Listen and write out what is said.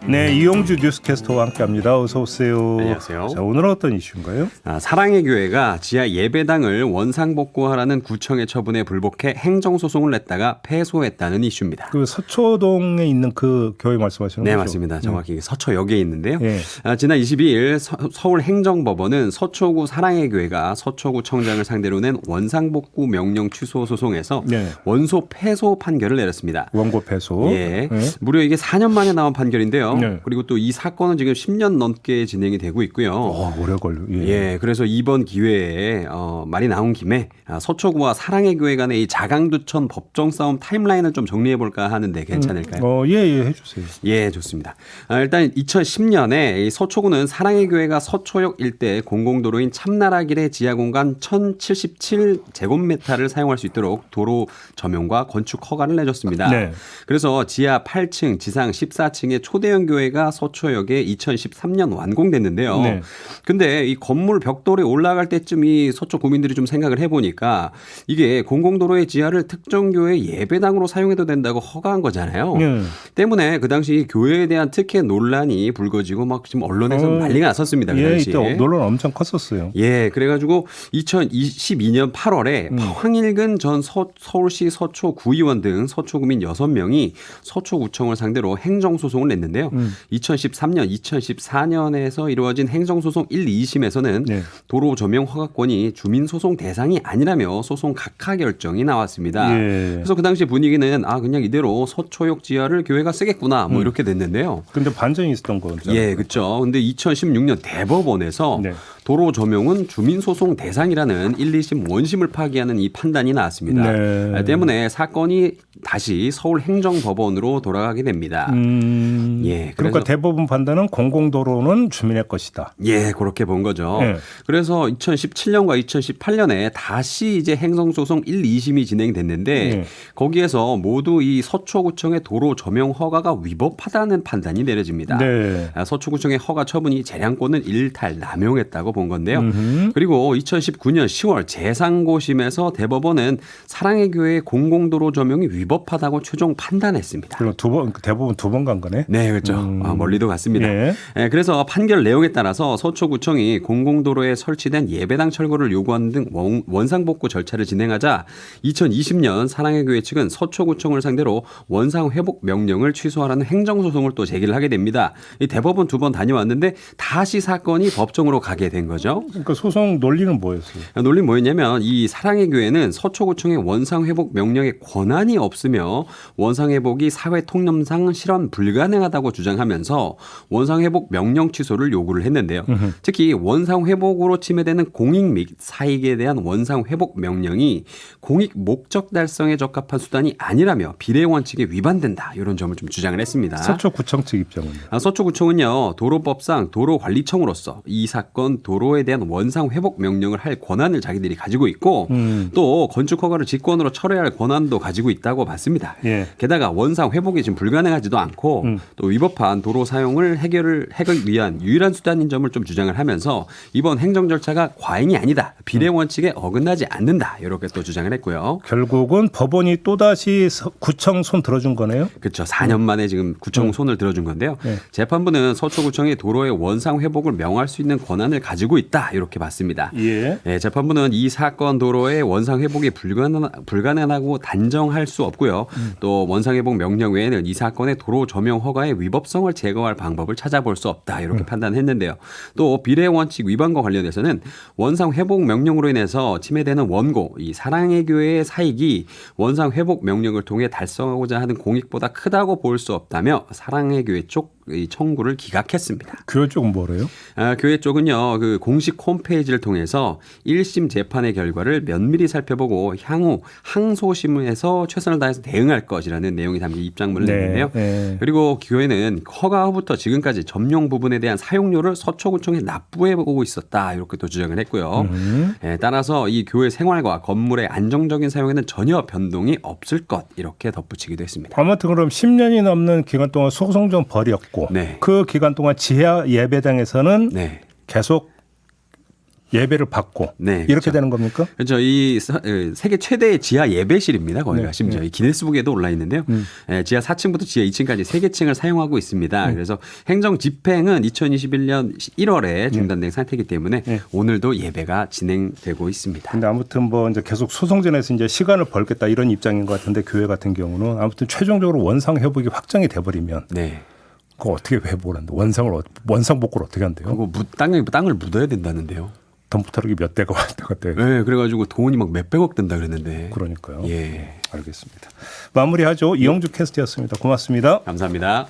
네, 이용주 뉴스캐스터와 함께합니다. 어서 오세요. 안녕하세요. 자, 오늘은 어떤 이슈인가요? 사랑의 교회가 지하 예배당을 원상복구하라는 구청의 처분에 불복해 행정소송을 냈다가 패소했다는 이슈입니다. 그 서초동에 있는 그 교회 말씀하시는 네, 거죠? 맞습니다. 정확히 서초역에 있는데요. 네. 지난 22일 서울행정법원은 서초구 사랑의 교회가 서초구청장을 상대로 낸 원상복구 명령 취소 소송에서 네. 원소 패소 판결을 내렸습니다. 원고 패소. 예, 네. 무려 이게 4년 만에 나온 판결인데요. 네. 그리고 또 이 사건은 지금 10년 넘게 진행이 되고 있고요. 오래 걸려. 예, 그래서 이번 기회에 말이 나온 김에 서초구와 사랑의 교회 간의 이 자강두천 법정 싸움 타임라인을 좀 정리해 볼까 하는데 괜찮을까요? 예, 해주세요. 예, 좋습니다. 일단 2010년에 이 서초구는 사랑의 교회가 서초역 일대 공공도로인 참나라길의 지하공간 1077제곱미터를 사용할 수 있도록 도로 점용과 건축 허가를 내줬습니다. 네. 그래서 지하 8층, 지상 14층의 초대형 교회가 서초역에 2013년 완공됐는데요. 네. 근데 이 건물 벽돌에 올라갈 때쯤 이 서초 구민들이 좀 생각을 해보니까 이게 공공도로의 지하를 특정 교회 예배당으로 사용해도 된다고 허가한 거잖아요. 네. 때문에 그 당시 교회에 대한 특혜 논란이 불거지고 막 지금 언론에서 난리가 났었습니다. 그 예, 당시에. 이때 논란 엄청 컸었어요. 예, 그래가지고 2022년 8월에 황일근 전 서울시 서초 구의원 등 서초구민 6명이 서초구청을 상대로 행정소송을 냈는데요. 2013년, 2014년에서 이루어진 행정소송 1, 2심에서는 네. 도로 조명 허가권이 주민소송 대상이 아니라며 소송 각하 결정이 나왔습니다. 예. 그래서 그 당시 분위기는 그냥 이대로 서초역 지하를 교회가 쓰겠구나 뭐 이렇게 됐는데요. 근데 반전이 있었던 거죠. 예, 그렇죠. 근데 2016년 대법원에서 네. 도로 조명은 주민소송 대상이라는 1, 2심 원심을 파기하는 이 판단이 나왔습니다. 네. 때문에 사건이 다시 서울행정법원으로 돌아가게 됩니다. 예, 그러니까 대법원 판단은 공공도로는 주민의 것이다. 예, 그렇게 본 거죠. 네. 그래서 2017년과 2018년에 다시 이제 행정소송 1, 2심이 진행됐는데 네. 거기에서 모두 이 서초구청의 도로 조명 허가가 위법하다는 판단이 내려집니다. 네. 서초구청의 허가 처분이 재량권을 일탈, 남용했다고 본 건데요. 그리고 2019년 10월 재상고심에서 대법원은 사랑의 교회의 공공도로 조명이 위법하다고 최종 판단했습니다. 그럼 대법원 두 번 간 거네. 네, 그렇죠. 멀리도 갔습니다. 예. 그래서 판결 내용에 따라서 서초구청이 공공도로에 설치된 예배당 철거를 요구하는 등 원상복구 절차를 진행하자 2020년 사랑의 교회 측은 서초구청을 상대로 원상회복 명령을 취소하라는 행정소송을 또 제기를 하게 됩니다. 이 대법원 두 번 다녀왔는데 다시 사건이 법정으로 가게 된 거죠. 그러니까 소송 논리는 뭐였어요? 논리는 뭐였냐면 이 사랑의 교회는 서초구청의 원상회복 명령에 권한이 없으며 원상회복이 사회통념상 실현 불가능하다고 주장하면서 원상회복 명령 취소를 요구를 했는데요. 특히 원상회복으로 침해되는 공익 및 사익에 대한 원상회복 명령이 공익 목적 달성에 적합한 수단이 아니라며 비례 원칙에 위반된다. 이런 점을 좀 주장을 했습니다. 서초구청 측 입장은요? 서초구청은요. 도로법상 도로관리청으로서 이 사건 도로에 대한 원상회복 명령을 할 권한을 자기들이 가지고 있고 또 건축허가를 직권으로 철회할 권한도 가지고 있다고 봤습니다. 예. 게다가 원상회복이 지금 불가능하지도 않고 또 위법한 도로 사용을 해결 위한 유일한 수단인 점을 좀 주장을 하면서 이번 행정 절차가 과잉이 아니다. 비례 원칙에 어긋나지 않는다. 이렇게 또 주장을 했고요. 결국은 법원이 또다시 구청 손 들어준 거네요? 그렇죠. 4년 만에 지금 구청 손을 들어준 건데요. 네. 재판부는 서초구청이 도로의 원상회복을 명할 수 있는 권한을 가지고 있다. 이렇게 봤습니다. 예. 재판부는 이 사건 도로의 원상회복이 불가능하고 단정할 수 없고요. 또 원상회복 명령 외에는 이 사건의 도로 조명 허가의 위법성을 제거할 방법을 찾아볼 수 없다. 이렇게 판단했는데요. 또 비례 원칙 위반과 관련해서는 원상회복 명령으로 인해서 침해되는 원고, 이 사랑의 교회의 사익이 원상회복 명령을 통해 달성하고자 하는 공익보다 크다고 볼 수 없다며 사랑의 교회 쪽 이 청구를 기각했습니다. 교회 쪽은 뭐래요? 교회 쪽은요, 그 공식 홈페이지를 통해서 1심 재판의 결과를 면밀히 살펴보고 향후 항소심에서 최선을 다해서 대응할 것이라는 내용이 담긴 입장문을 냈는데요. 네. 그리고 교회는 허가 후부터 지금까지 점용 부분에 대한 사용료를 서초구청에 납부해 보고 있었다. 이렇게 또 주장을 했고요. 따라서 이 교회 생활과 건물의 안정적인 사용에는 전혀 변동이 없을 것 이렇게 덧붙이기도 했습니다. 아무튼 그럼 10년이 넘는 기간 동안 소송 좀 벌였고 네. 그 기간 동안 지하 예배당에서는 네. 계속 예배를 받고 네, 이렇게 그렇죠. 되는 겁니까? 그렇죠. 이 세계 최대의 지하 예배실입니다. 거기가 네, 심지어 이 기네스북에도 올라 있는데요. 지하 4층부터 지하 2층까지 3개층을 사용하고 있습니다. 그래서 행정 집행은 2021년 1월에 중단된 상태이기 때문에 오늘도 예배가 진행되고 있습니다. 근데 아무튼 뭐 이제 계속 소송전에서 이제 시간을 벌겠다 이런 입장인 것 같은데 교회 같은 경우는 아무튼 최종적으로 원상 회복이 확정이 돼버리면 네. 그거 어떻게 회복을 한다? 원상 복구를 어떻게 한대요? 그리고 땅을 묻어야 된다는데요. 덤프트럭이 몇 대가 왔다 갔다 해요. 네, 그래가지고 돈이 막 몇백억 든다 그랬는데. 그러니까요. 예. 알겠습니다. 마무리하죠. 이영주 캐스트였습니다. 고맙습니다. 감사합니다.